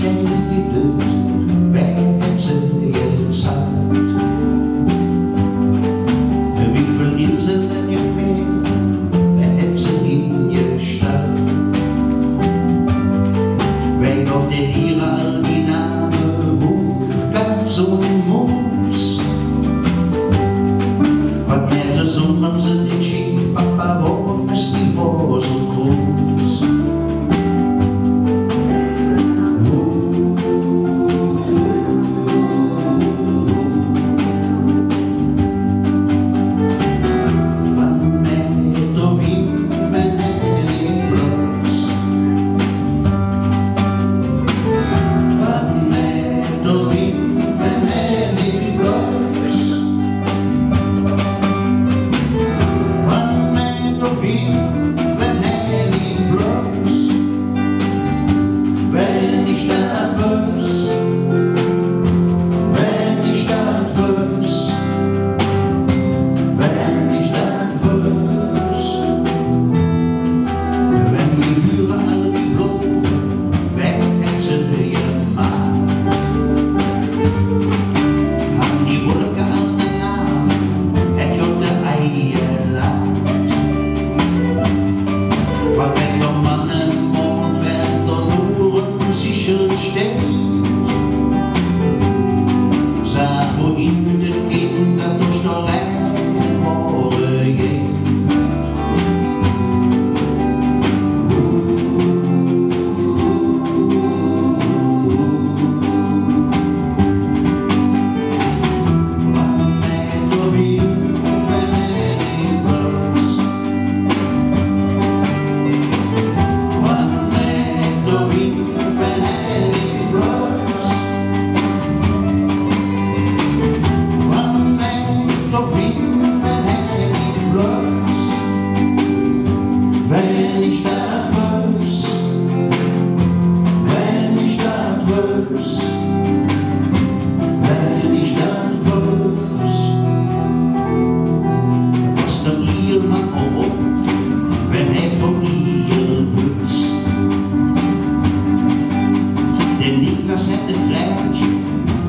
geschneidet, wenn sie jetzt hat. Wie viel Inseln denn nicht mehr, wenn sie in ihr Stadt. Wenn auf den ihrer all die Namen hoch, ganz und Moos. Was mehr so man sind in Schien, Papa, wo ist die Hosen groß?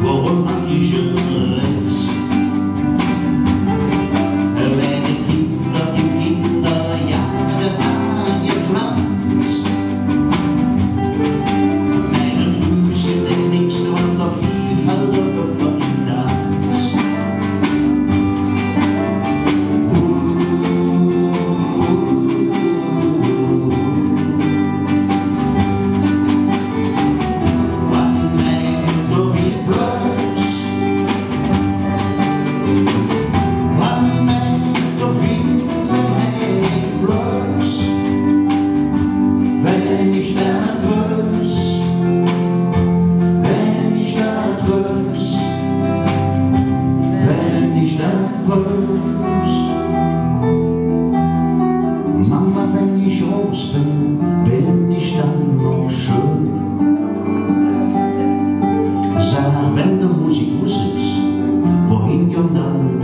Worum man die Jurens werden Kinder im Kinderjahre angepflanzt. Meine Grüße den nächsten und der Vielfalt der Verdanz. Mama, wenn ich groß bin ich dann noch schön. Sag, wenn die Musik aus ist, wohin und dann